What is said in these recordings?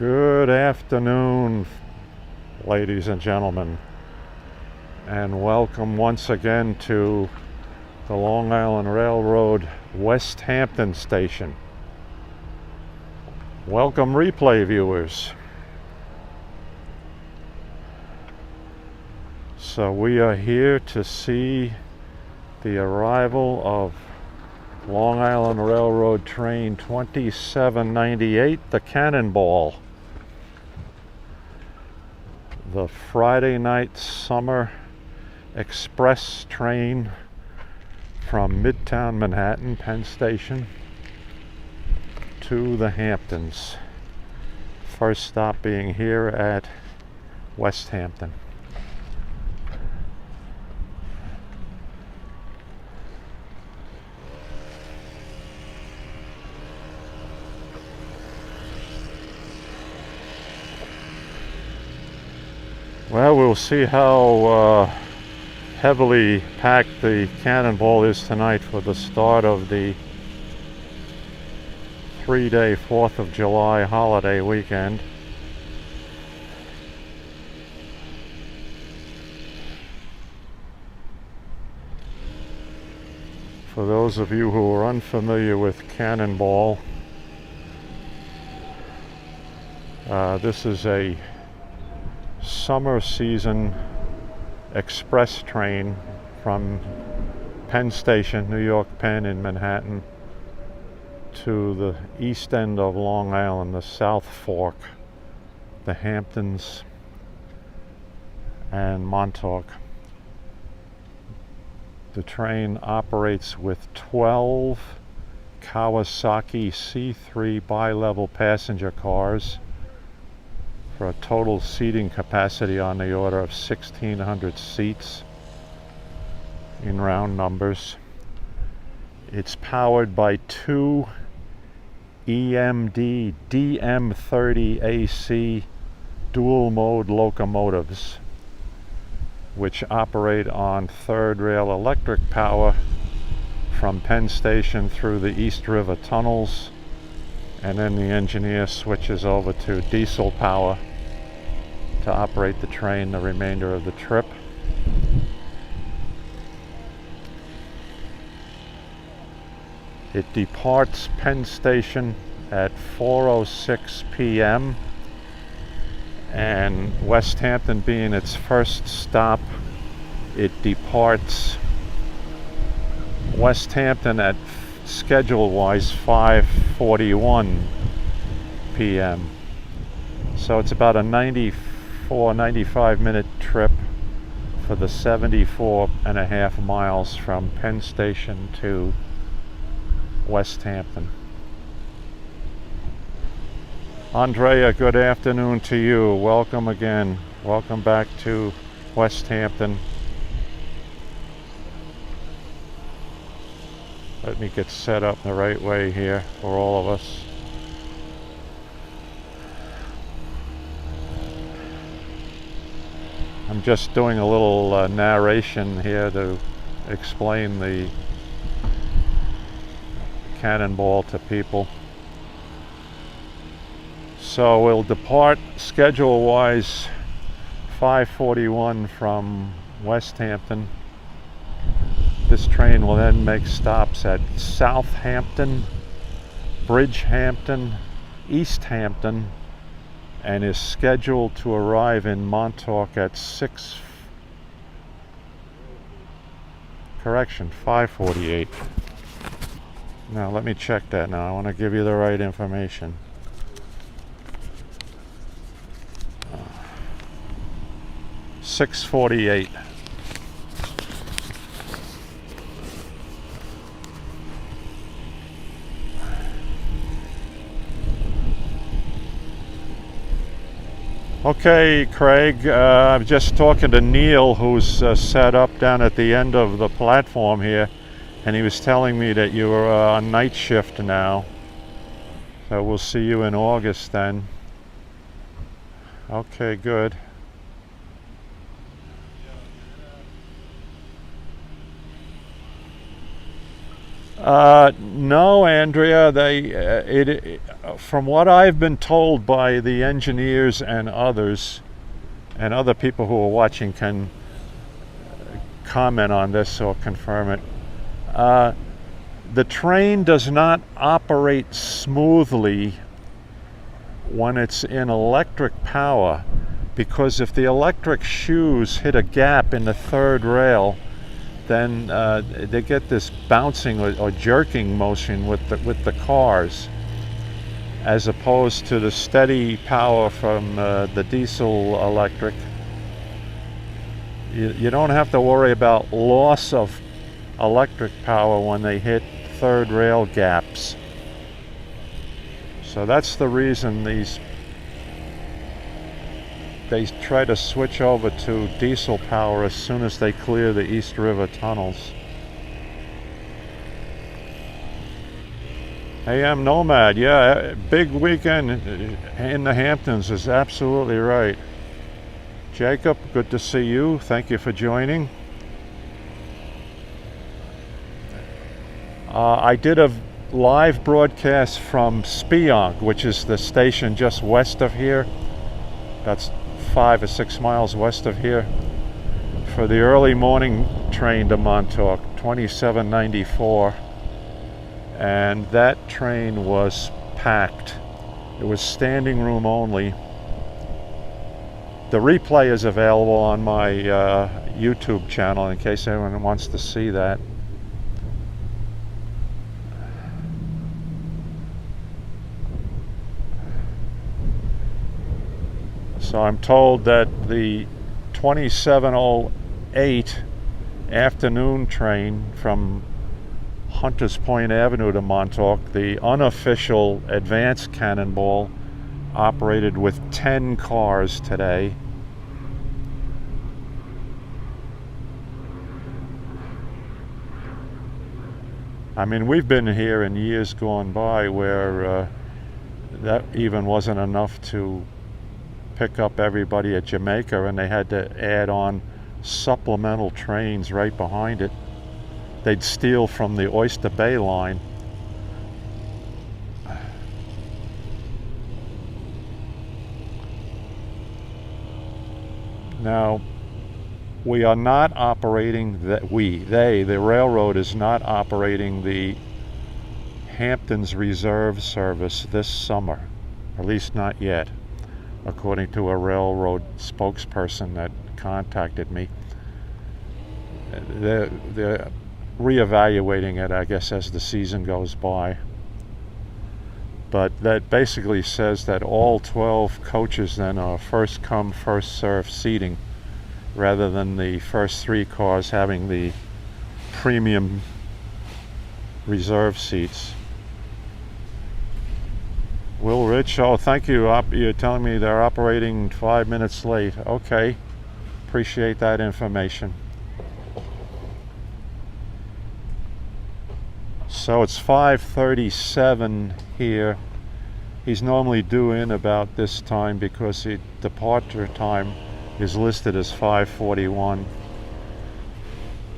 Good afternoon, ladies and gentlemen, and welcome once again to the Long Island Railroad Westhampton station. Welcome, replay viewers. So we are here to see the arrival of Long Island Railroad train 2798, the Cannonball, the Friday night summer express train from Midtown Manhattan, Penn Station, to the Hamptons. First stop being here at Westhampton. Well, we'll see how heavily packed the Cannonball is tonight for the start of the 3-day 4th of July holiday weekend. For those of you who are unfamiliar with Cannonball, this is a summer season express train from Penn Station, New York Penn in Manhattan, to the east end of Long Island, the South Fork, the Hamptons, and Montauk. The train operates with 12 Kawasaki C3 bi-level passenger cars for a total seating capacity on the order of 1,600 seats in round numbers. It's powered by two EMD DM30AC dual mode locomotives, which operate on third rail electric power from Penn Station through the East River tunnels, and then the engineer switches over to diesel power to operate the train the remainder of the trip. It departs Penn Station at 4:06 p.m. and Westhampton being its first stop, it departs Westhampton at schedule-wise 5:41 p.m. So it's about a 95 minute trip for the 74.5 miles from Penn Station to Westhampton. Andrea, good afternoon to you. Welcome again. Welcome back to Westhampton. Let me get set up the right way here for all of us. I'm just doing a little narration here to explain the Cannonball to people. So we'll depart schedule-wise 5:41 from Westhampton. This train will then make stops at Southampton, Bridgehampton, Easthampton, and is scheduled to arrive in Montauk at 5:48. Now let me check that now. I want to give you the right information. Uh, 6:48. Okay, Craig, I'm just talking to Neil, who's set up down at the end of the platform here, and he was telling me that you were on night shift now. So we'll see you in August then. Okay, good. No, Andrea. From what I've been told by the engineers and others, and other people who are watching can comment on this or confirm it. The train does not operate smoothly when it's in electric power, because if the electric shoes hit a gap in the third rail, then they get this bouncing or jerking motion with the cars, as opposed to the steady power from the diesel electric. You don't have to worry about loss of electric power when they hit third rail gaps. So that's the reason they try to switch over to diesel power as soon as they clear the East River tunnels. AM Nomad, yeah, big weekend in the Hamptons is absolutely right. Jacob, good to see you. Thank you for joining. I did a live broadcast from Speonk, which is the station just west of here. That's 5 or 6 miles west of here, for the early morning train to Montauk, 2794. And that train was packed. It was standing room only. The replay is available on my YouTube channel in case anyone wants to see that. So I'm told that the 2708 afternoon train from Hunters Point Avenue to Montauk, the unofficial advanced Cannonball, operated with 10 cars today. I mean, we've been here in years gone by where that even wasn't enough to pick up everybody at Jamaica, and they had to add on supplemental trains right behind it. They'd steal from the Oyster Bay line. Now, we are not operating the railroad is not operating the Hamptons Reserve service this summer, at least not yet, according to a railroad spokesperson that contacted me. They're reevaluating it, I guess, as the season goes by. But that basically says that all 12 coaches then are first come, first served seating, rather than the first 3 cars having the premium reserve seats. Will Rich, oh, thank you. You're telling me they're operating 5 minutes late. Okay, appreciate that information. So it's 5:37 here. He's normally due in about this time because the departure time is listed as 5:41.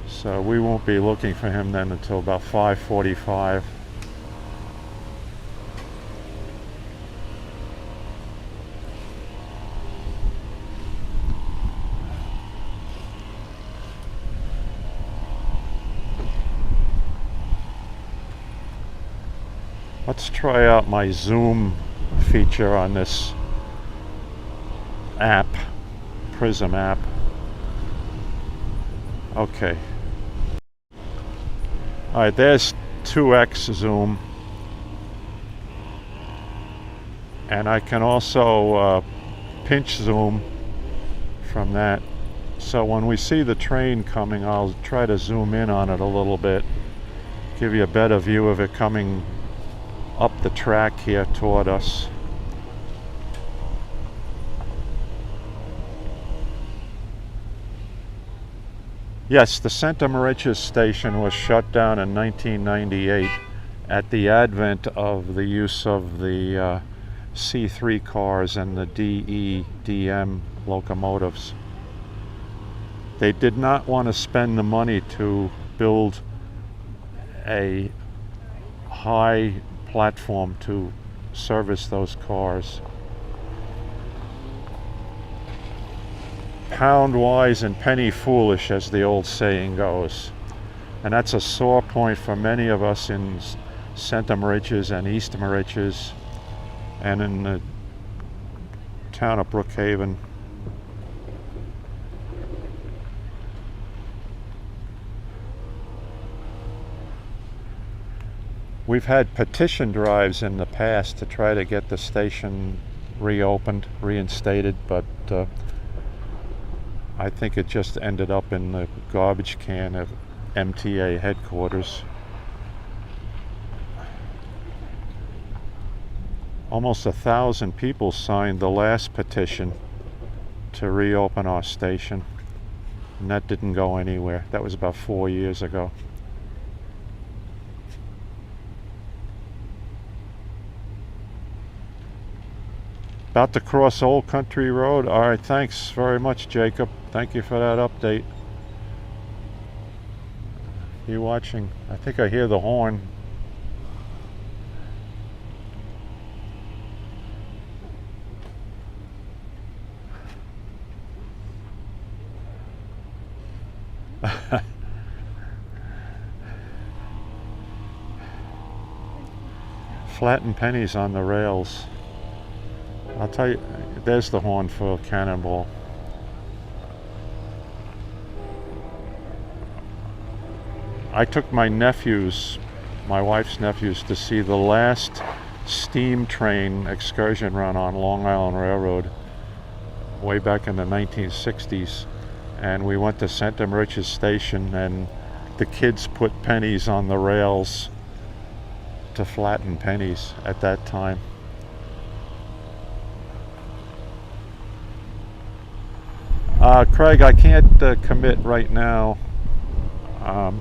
So we won't be looking for him then until about 5:45. Let's try out my Zoom feature on this app, Prism app. Okay. All right, there's 2x zoom. And I can also pinch zoom from that. So when we see the train coming, I'll try to zoom in on it a little bit, give you a better view of it coming up the track here toward us. Yes, the Santa Maria station was shut down in 1998 at the advent of the use of the C3 cars and the DE/DM locomotives. They did not want to spend the money to build a high platform to service those cars. Pound wise and penny foolish, as the old saying goes. And that's a sore point for many of us in Centre Moriches and East Moriches and in the town of Brookhaven. We've had petition drives in the past to try to get the station reopened, reinstated, but I think it just ended up in the garbage can of MTA headquarters. Almost 1,000 people signed the last petition to reopen our station, and that didn't go anywhere. That was about 4 years ago. About to cross Old Country Road. All right, thanks very much, Jacob. Thank you for that update. You watching? I think I hear the horn. Flattened pennies on the rails. I'll tell you, there's the horn for Cannonball. I took my nephews, my wife's nephews, to see the last steam train excursion run on Long Island Railroad way back in the 1960s. And we went to Centre Moriches Station, and the kids put pennies on the rails to flatten pennies at that time. Craig, I can't commit right now. I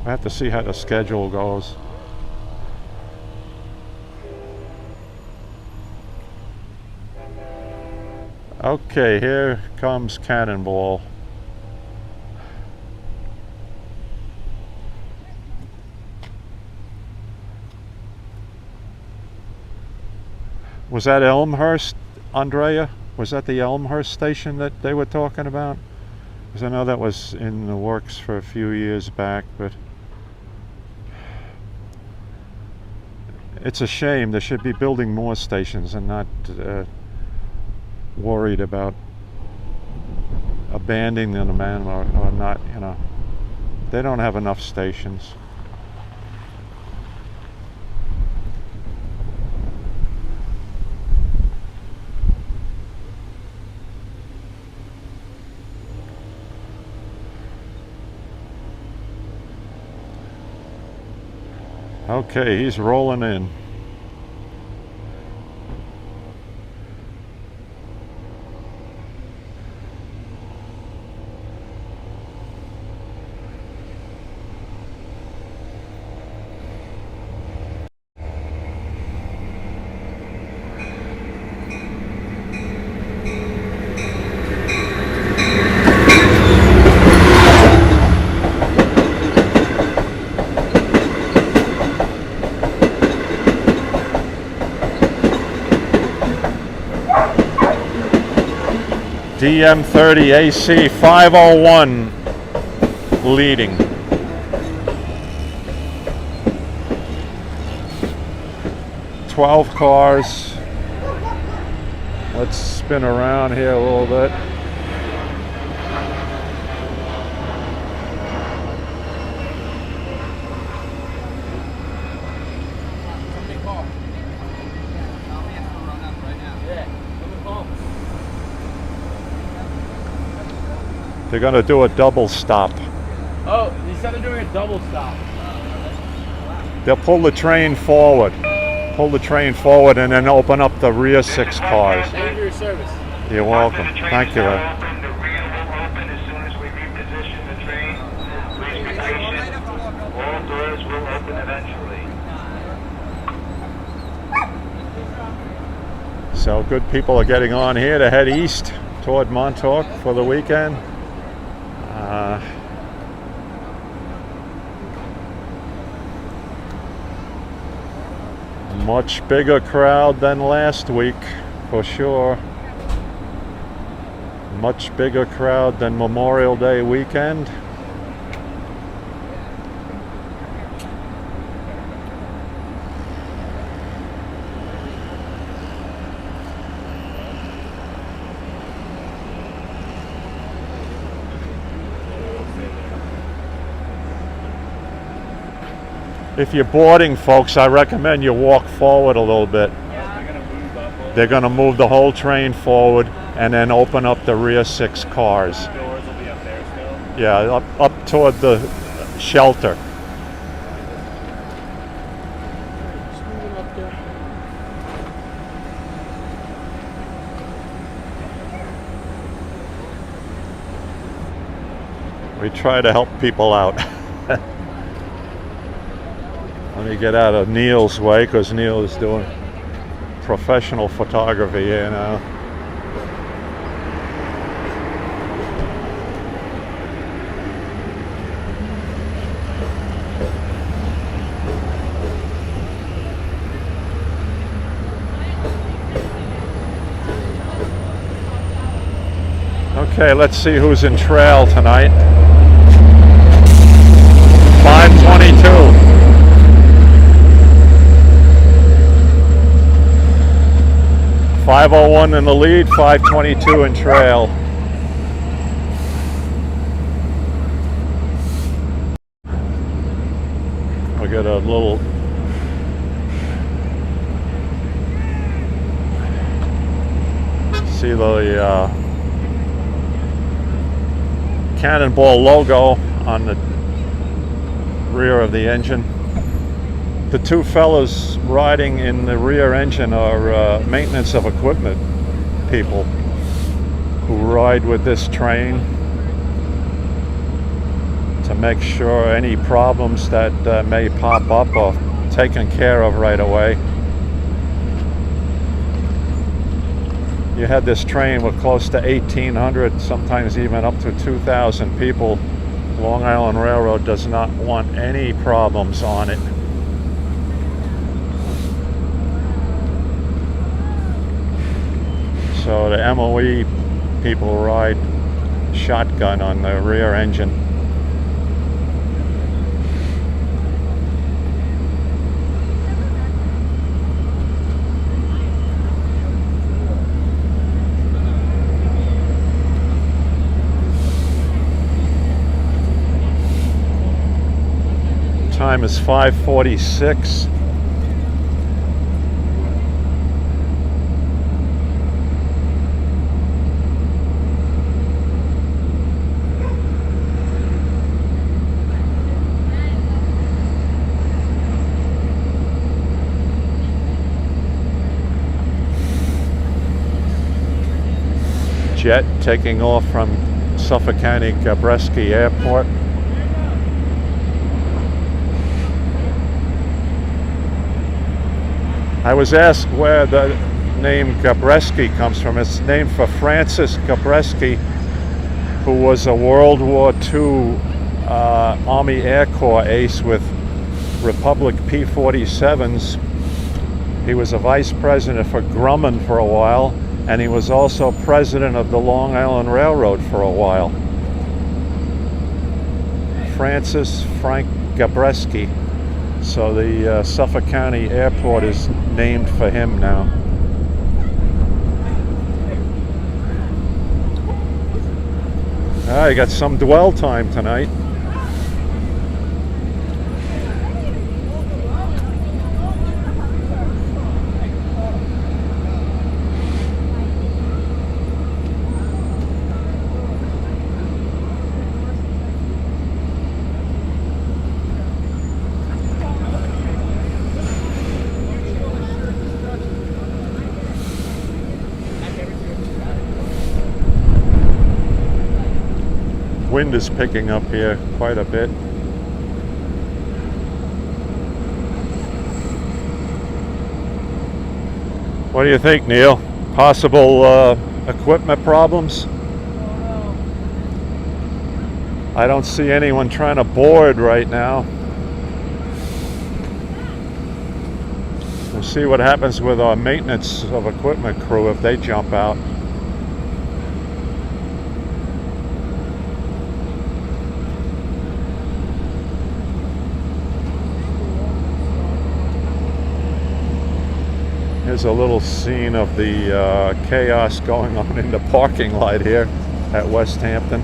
have to see how the schedule goes. Okay, here comes Cannonball. Was that Elmhurst, Andrea? Was that the Elmhurst station that they were talking about? Because I know that was in the works for a few years back, but it's a shame. They should be building more stations and not worried about abandoning them or not, you know. They don't have enough stations. Okay, he's rolling in. DM30 AC 501 leading. Twelve cars. Let's spin around here a little bit. They're going to do a double stop. Oh, you said they're doing a double stop. They'll pull the train forward. Pull the train forward and then open up the rear six cars. Thank you for your service. You're welcome. Thank you. The rear will open as soon as we reposition the train. Please be patient. All doors will open eventually. So good people are getting on here to head east toward Montauk for the weekend. Much bigger crowd than last week, for sure. Much bigger crowd than Memorial Day weekend. If you're boarding, folks, I recommend you walk forward a little bit. They're going to move the whole train forward and then open up the rear 6 cars. Doors will be up there still. Yeah, up toward the shelter. We try to help people out. Let me get out of Neil's way, because Neil is doing professional photography here now. Okay, let's see who's in trail tonight. 522. 501 in the lead, 522 in trail. We got a little see the Cannonball logo on the rear of the engine. The 2 fellows riding in the rear engine are maintenance of equipment people who ride with this train to make sure any problems that may pop up are taken care of right away. You had this train with close to 1,800, sometimes even up to 2,000 people. Long Island Railroad does not want any problems on it. So the MOE people ride shotgun on the rear engine. Time is 5:46. Jet taking off from Suffolk County Gabreski Airport. I was asked where the name Gabreski comes from. It's named for Francis Gabreski, who was a World War II Army Air Corps ace with Republic P-47s. He was a vice president for Grumman for a while, and he was also president of the Long Island Railroad for a while. Francis Frank Gabreski. So the Suffolk County Airport is named for him now. You got some dwell time tonight. Wind is picking up here quite a bit. What do you think, Neil? Possible equipment problems? I don't see anyone trying to board right now. We'll see what happens with our maintenance of equipment crew if they jump out. Here's a little scene of the chaos going on in the parking lot here at Westhampton.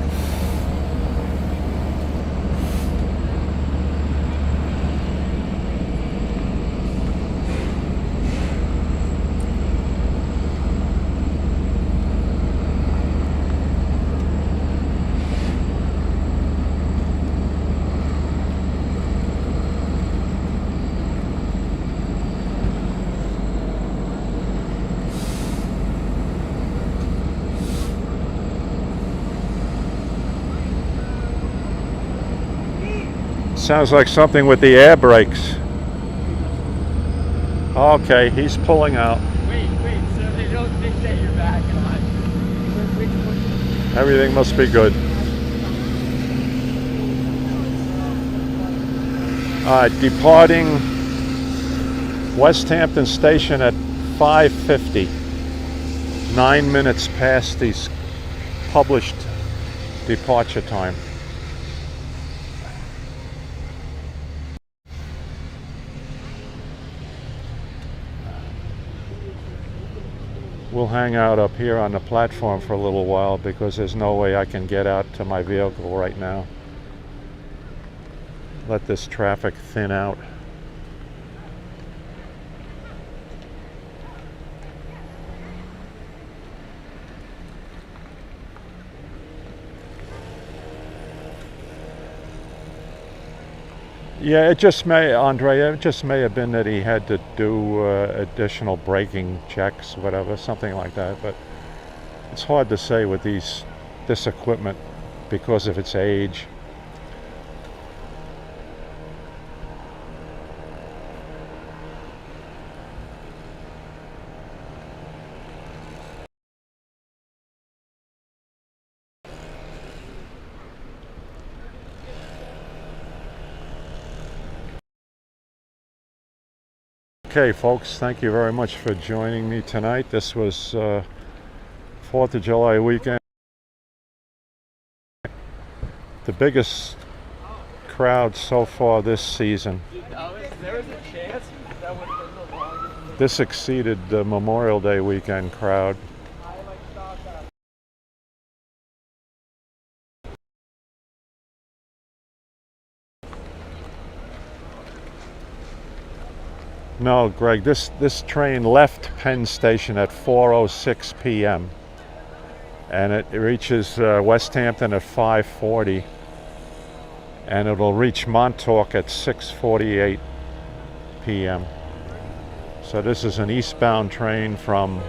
Sounds like something with the air brakes. Okay, he's pulling out. Wait, so they don't think that you're back on. Everything must be good. Departing Westhampton Station at 5:50. 9 minutes past the published departure time. We'll hang out up here on the platform for a little while because there's no way I can get out to my vehicle right now. Let this traffic thin out. Yeah, it just may, Andre, it just may have been that he had to do additional braking checks, whatever, something like that. But it's hard to say with this equipment because of its age. Okay, folks, thank you very much for joining me tonight. This was 4th of July weekend. The biggest crowd so far this season. There was a chance that would have been the longest. This exceeded the Memorial Day weekend crowd. No, Greg, this train left Penn Station at 4:06 p.m. and it reaches Westhampton at 5:40, and it'll reach Montauk at 6:48 p.m. So this is an eastbound train from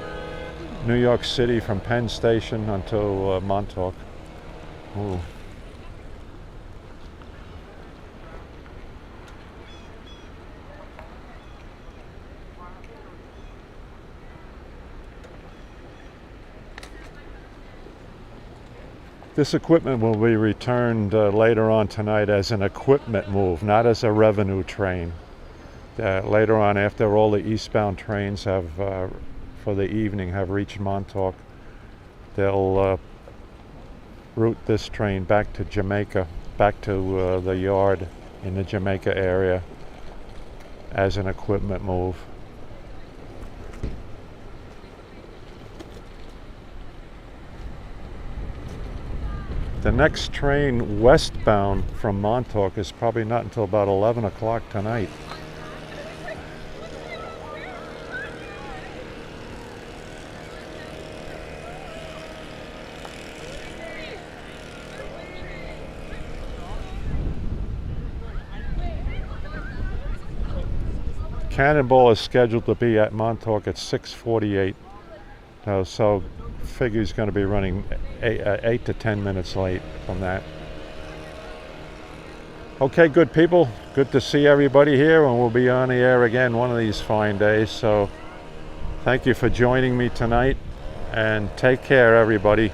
New York City, from Penn Station until Montauk. Ooh. This equipment will be returned later on tonight as an equipment move, not as a revenue train. Later on, after all the eastbound trains have, for the evening, have reached Montauk, they'll route this train back to Jamaica, back to the yard in the Jamaica area as an equipment move. The next train westbound from Montauk is probably not until about 11 o'clock tonight. Cannonball is scheduled to be at Montauk at 6:48. So figure he's going to be running 8 to 10 minutes late from that. Okay, good people. Good to see everybody here, and we'll be on the air again one of these fine days. So thank you for joining me tonight, and take care, everybody.